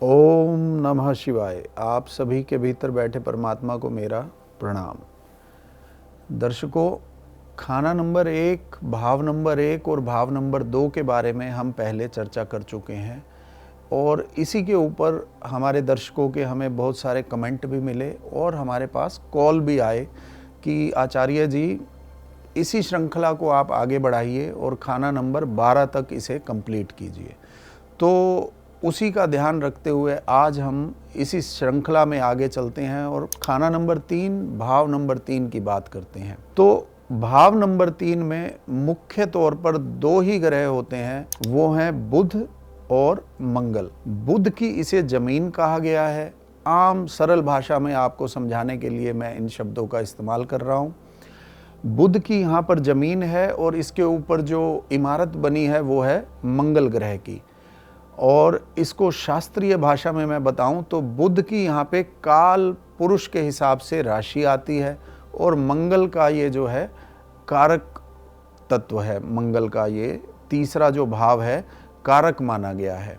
ओम नमः शिवाय। आप सभी के भीतर बैठे परमात्मा को मेरा प्रणाम। दर्शकों, खाना नंबर 1, भाव नंबर 1 और भाव नंबर 2 के बारे में हम पहले चर्चा कर चुके हैं और इसी के ऊपर हमारे दर्शकों के हमें बहुत सारे कमेंट भी मिले और हमारे पास कॉल भी आए कि आचार्य जी, इसी श्रृंखला को आप आगे बढ़ाइए और खाना नंबर 12 तक इसे कंप्लीट कीजिए। तो उसी का ध्यान रखते हुए आज हम इसी श्रृंखला में आगे चलते हैं और खाना नंबर 3, भाव नंबर 3 की बात करते हैं। तो भाव नंबर 3 में मुख्य तौर पर 2 ही ग्रह होते हैं, वो हैं बुध और मंगल। बुध की इसे जमीन कहा गया है। आम सरल भाषा में आपको समझाने के लिए मैं इन शब्दों का इस्तेमाल कर रहा हूँ। बुध की यहाँ पर जमीन है और इसके ऊपर जो इमारत बनी है वो है मंगल ग्रह की। और इसको शास्त्रीय भाषा में मैं बताऊं तो बुध की यहाँ पे काल पुरुष के हिसाब से राशि आती है और मंगल का ये जो है कारक तत्व है। मंगल का ये तीसरा जो भाव है कारक माना गया है।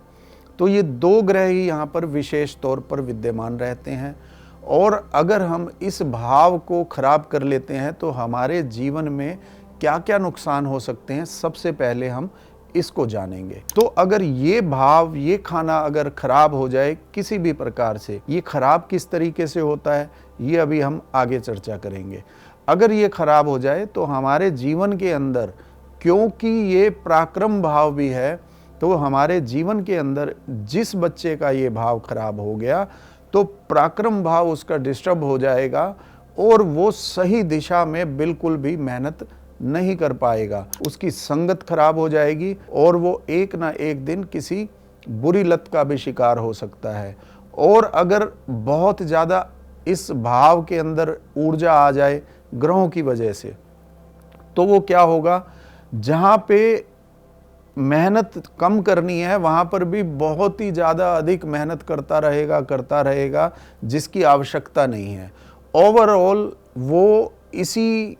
तो ये 2 ग्रह ही यहाँ पर विशेष तौर पर विद्यमान रहते हैं और अगर हम इस भाव को खराब कर लेते हैं तो हमारे जीवन में क्या क्या नुकसान हो सकते हैं, सबसे पहले हम इसको जानेंगे। तो अगर ये भाव, ये खाना अगर खराब हो जाए किसी भी प्रकार से, ये खराब किस तरीके से होता है ये अभी हम आगे चर्चा करेंगे। अगर ये खराब हो जाए तो हमारे जीवन के अंदर, क्योंकि ये पराक्रम भाव भी है, तो हमारे जीवन के अंदर जिस बच्चे का ये भाव खराब हो गया तो पराक्रम भाव उसका डिस्टर्ब हो जाएगा और वो सही दिशा में बिल्कुल भी मेहनत नहीं कर पाएगा। उसकी संगत खराब हो जाएगी और वो एक ना एक दिन किसी बुरी लत का भी शिकार हो सकता है। और अगर बहुत ज़्यादा इस भाव के अंदर ऊर्जा आ जाए ग्रहों की वजह से, तो वो क्या होगा, जहाँ पे मेहनत कम करनी है वहाँ पर भी बहुत ही ज़्यादा अधिक मेहनत करता रहेगा जिसकी आवश्यकता नहीं है। ओवरऑल वो इसी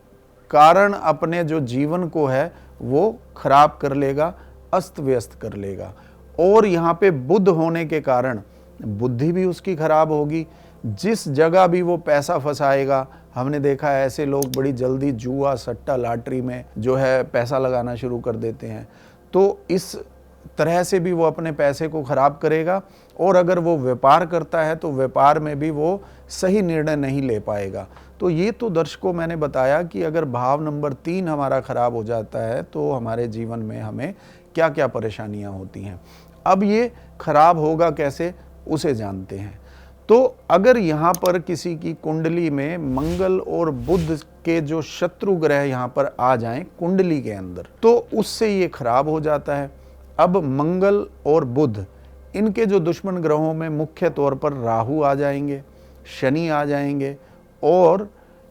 कारण अपने जो जीवन को है वो खराब कर लेगा, अस्त व्यस्त कर लेगा। और यहाँ पे बुध होने के कारण बुद्धि भी उसकी खराब होगी। जिस जगह भी वो पैसा फंसाएगा, हमने देखा है ऐसे लोग बड़ी जल्दी जुआ, सट्टा, लॉटरी में जो है पैसा लगाना शुरू कर देते हैं। तो इस तरह से भी वो अपने पैसे को खराब करेगा और अगर वो व्यापार करता है तो व्यापार में भी वो सही निर्णय नहीं ले पाएगा। तो ये तो दर्शकों मैंने बताया कि अगर भाव नंबर 3 हमारा खराब हो जाता है तो हमारे जीवन में हमें क्या क्या परेशानियां होती हैं। अब ये खराब होगा कैसे, उसे जानते हैं। तो अगर यहाँ पर किसी की कुंडली में मंगल और बुध के जो शत्रु ग्रह यहाँ पर आ जाएं कुंडली के अंदर, तो उससे ये खराब हो जाता है। अब मंगल और बुध, इनके जो दुश्मन ग्रहों में मुख्य तौर पर राहु आ जाएंगे, शनि आ जाएंगे और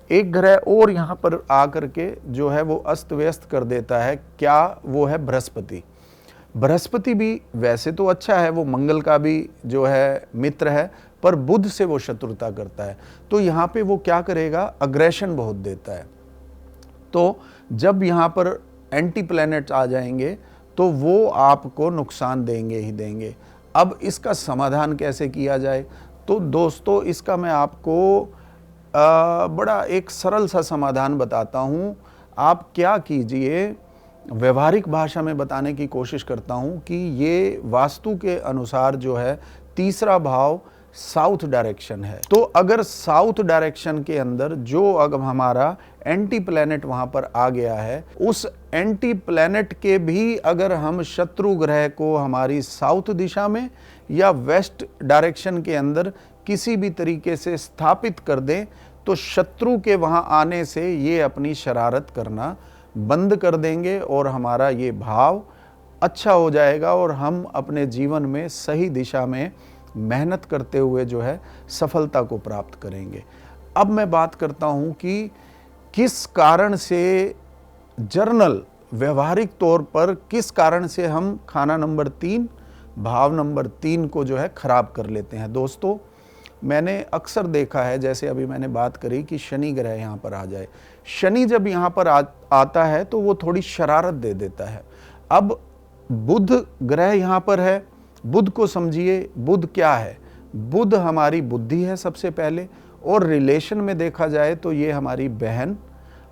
एक ग्रह और यहाँ पर आकर के जो है वो अस्त व्यस्त कर देता है। क्या वो है? बृहस्पति। बृहस्पति भी वैसे तो अच्छा है, वो मंगल का भी जो है मित्र है, पर बुध से वो शत्रुता करता है। तो यहाँ पे वो क्या करेगा, अग्रेशन बहुत देता है। तो जब यहाँ पर एंटी प्लैनेट्स आ जाएंगे तो वो आपको नुकसान देंगे ही देंगे। अब इसका समाधान कैसे किया जाए, तो दोस्तों इसका मैं आपको बड़ा एक सरल सा समाधान बताता हूँ। आप क्या कीजिए, व्यवहारिक भाषा में बताने की कोशिश करता हूँ कि ये वास्तु के अनुसार जो है तीसरा भाव साउथ डायरेक्शन है। तो अगर साउथ डायरेक्शन के अंदर जो अगर हमारा एंटी प्लैनेट वहाँ पर आ गया है, उस एंटी प्लैनेट के भी अगर हम शत्रु ग्रह को हमारी साउथ दिशा में या वेस्ट डायरेक्शन के अंदर किसी भी तरीके से स्थापित कर दें तो शत्रु के वहाँ आने से ये अपनी शरारत करना बंद कर देंगे और हमारा ये भाव अच्छा हो जाएगा और हम अपने जीवन में सही दिशा में मेहनत करते हुए जो है सफलता को प्राप्त करेंगे। अब मैं बात करता हूँ कि किस कारण से जर्नल, व्यवहारिक तौर पर किस कारण से हम खाना नंबर 3, भाव नंबर 3 को जो है खराब कर लेते हैं। दोस्तों मैंने अक्सर देखा है, जैसे अभी मैंने बात करी कि शनि ग्रह यहाँ पर आ जाए, शनि जब यहाँ पर आता है तो वो थोड़ी शरारत दे देता है। अब बुध ग्रह यहाँ पर है, बुध को समझिए, बुध क्या है? बुध हमारी बुद्धि है सबसे पहले, और रिलेशन में देखा जाए तो ये हमारी बहन,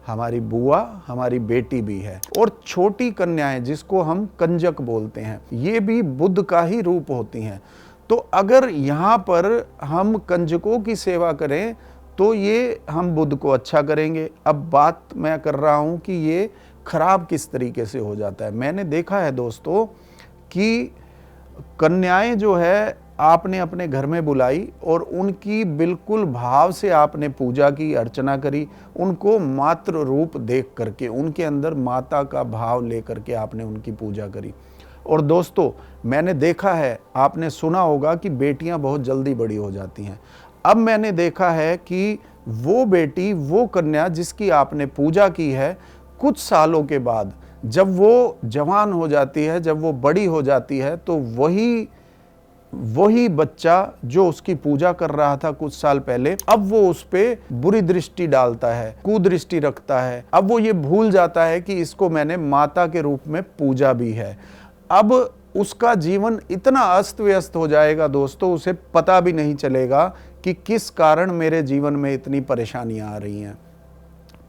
हमारी बुआ, हमारी बेटी भी है। और छोटी कन्याएं जिसको हम कंजक बोलते हैं, ये भी बुध का ही रूप होती हैं। तो अगर यहाँ पर हम कंजकों की सेवा करें तो ये हम बुध को अच्छा करेंगे। अब बात मैं कर रहा हूँ कि ये खराब किस तरीके से हो जाता है। मैंने देखा है दोस्तों कि कन्याएं जो है आपने अपने घर में बुलाई और उनकी बिल्कुल भाव से आपने पूजा की, अर्चना करी, उनको मातृ रूप देख करके, उनके अंदर माता का भाव लेकर के आपने उनकी पूजा करी। और दोस्तों मैंने देखा है, आपने सुना होगा कि बेटियां बहुत जल्दी बड़ी हो जाती हैं। अब मैंने देखा है कि वो बेटी, वो कन्या जिसकी आपने पूजा की है, कुछ सालों के बाद जब वो जवान हो जाती है, जब वो बड़ी हो जाती है, तो वही बच्चा जो उसकी पूजा कर रहा था कुछ साल पहले, अब वो उस पे बुरी दृष्टि डालता है, कुदृष्टि रखता है। अब वो ये भूल जाता है कि इसको मैंने माता के रूप में पूजा भी है। अब उसका जीवन इतना अस्त व्यस्त हो जाएगा दोस्तों, उसे पता भी नहीं चलेगा कि किस कारण मेरे जीवन में इतनी परेशानियां आ रही हैं।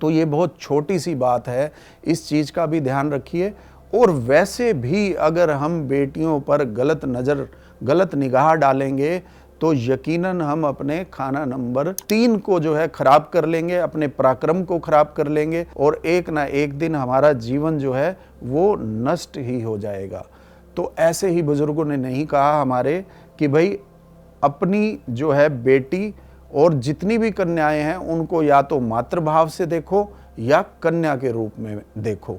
तो ये बहुत छोटी सी बात है, इस चीज़ का भी ध्यान रखिए। और वैसे भी अगर हम बेटियों पर गलत निगाह डालेंगे तो यकीनन हम अपने खाना नंबर 3 को जो है खराब कर लेंगे, अपने पराक्रम को खराब कर लेंगे, और एक ना एक दिन हमारा जीवन जो है वो नष्ट ही हो जाएगा। तो ऐसे ही बुजुर्गों ने नहीं कहा हमारे कि भाई अपनी जो है बेटी और जितनी भी कन्याएं हैं उनको या तो मातृभाव से देखो या कन्या के रूप में देखो।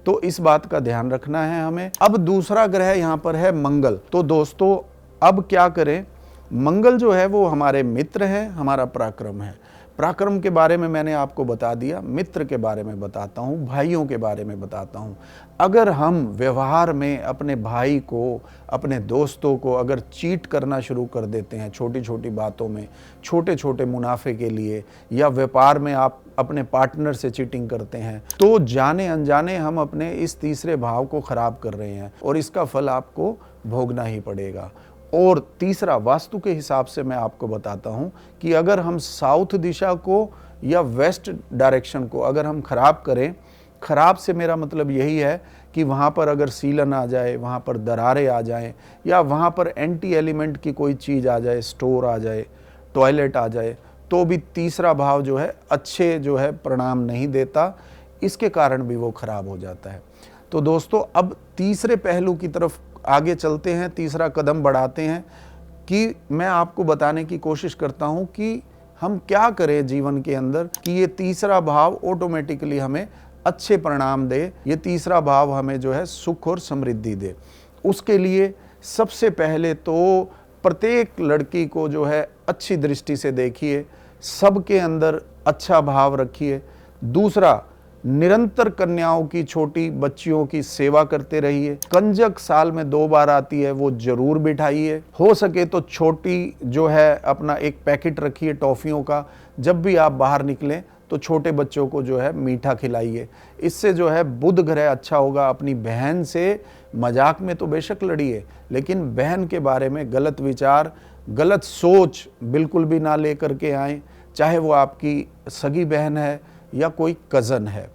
तो इस बात का ध्यान रखना है हमें। अब दूसरा ग्रह यहाँ पर है मंगल। तो दोस्तों अब क्या करें? मंगल जो है वो हमारे मित्र हैं, हमारा पराक्रम है। पराक्रम के बारे में मैंने आपको बता दिया, मित्र के बारे में बताता हूँ, भाइयों के बारे में बताता हूँ। अगर हम व्यवहार में अपने भाई को, अपने दोस्तों को अगर चीट करना शुरू कर देते हैं छोटी छोटी बातों में, छोटे छोटे मुनाफे के लिए, या व्यापार में आप अपने पार्टनर से चीटिंग करते हैं, तो जाने अनजाने हम अपने इस तीसरे भाव को खराब कर रहे हैं और इसका फल आपको भोगना ही पड़ेगा। और तीसरा, वास्तु के हिसाब से मैं आपको बताता हूं कि अगर हम साउथ दिशा को या वेस्ट डायरेक्शन को अगर हम खराब करें, खराब से मेरा मतलब यही है कि वहाँ पर अगर सीलन आ जाए, वहाँ पर दरारें आ जाएं, या वहाँ पर एंटी एलिमेंट की कोई चीज़ आ जाए, स्टोर आ जाए, टॉयलेट आ जाए, तो भी तीसरा भाव जो है अच्छे जो है परिणाम नहीं देता, इसके कारण भी वो खराब हो जाता है। तो दोस्तों अब तीसरे पहलू की तरफ आगे चलते हैं, तीसरा कदम बढ़ाते हैं कि मैं आपको बताने की कोशिश करता हूं कि हम क्या करें जीवन के अंदर कि ये तीसरा भाव ऑटोमेटिकली हमें अच्छे परिणाम दे, ये तीसरा भाव हमें जो है सुख और समृद्धि दे। उसके लिए सबसे पहले तो प्रत्येक लड़की को जो है अच्छी दृष्टि से देखिए, सबके अंदर अच्छा भाव रखिए। दूसरा, निरंतर कन्याओं की, छोटी बच्चियों की सेवा करते रहिए। कंजक साल में 2 बार आती है, वो जरूर बिठाइए। हो सके तो छोटी जो है अपना एक पैकेट रखिए टॉफियों का, जब भी आप बाहर निकलें तो छोटे बच्चों को जो है मीठा खिलाइए। इससे जो है बुध ग्रह अच्छा होगा। अपनी बहन से मजाक में तो बेशक लड़िए, लेकिन बहन के बारे में गलत विचार, गलत सोच बिल्कुल भी ना लेकर के आए, चाहे वो आपकी सगी बहन है या कोई कज़न है।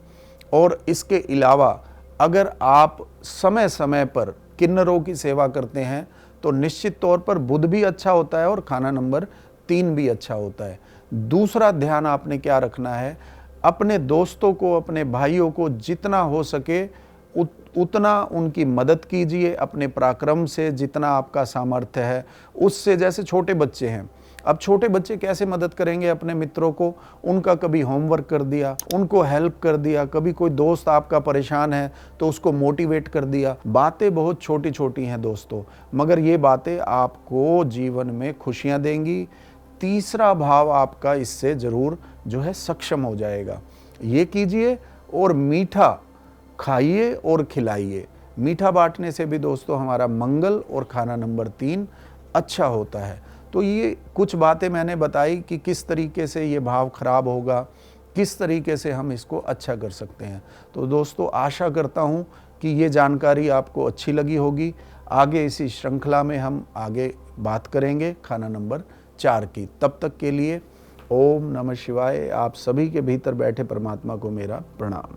और इसके अलावा अगर आप समय समय पर किन्नरों की सेवा करते हैं तो निश्चित तौर पर बुध भी अच्छा होता है और खाना नंबर 3 भी अच्छा होता है। दूसरा ध्यान आपने क्या रखना है, अपने दोस्तों को, अपने भाइयों को जितना हो सके उतना उनकी मदद कीजिए, अपने पराक्रम से जितना आपका सामर्थ्य है उससे। जैसे छोटे बच्चे हैं, अब छोटे बच्चे कैसे मदद करेंगे अपने मित्रों को? उनका कभी होमवर्क कर दिया, उनको हेल्प कर दिया, कभी कोई दोस्त आपका परेशान है तो उसको मोटिवेट कर दिया। बातें बहुत छोटी छोटी हैं दोस्तों, मगर ये बातें आपको जीवन में खुशियां देंगी। तीसरा भाव आपका इससे जरूर जो है सक्षम हो जाएगा। ये कीजिए और मीठा खाइए और खिलाइए। मीठा बांटने से भी दोस्तों हमारा मंगल और खाना नंबर 3 अच्छा होता है। तो ये कुछ बातें मैंने बताई कि किस तरीके से ये भाव खराब होगा, किस तरीके से हम इसको अच्छा कर सकते हैं। तो दोस्तों आशा करता हूँ कि ये जानकारी आपको अच्छी लगी होगी। आगे इसी श्रृंखला में हम आगे बात करेंगे खाना नंबर 4 की। तब तक के लिए ओम नमः शिवाय। आप सभी के भीतर बैठे परमात्मा को मेरा प्रणाम।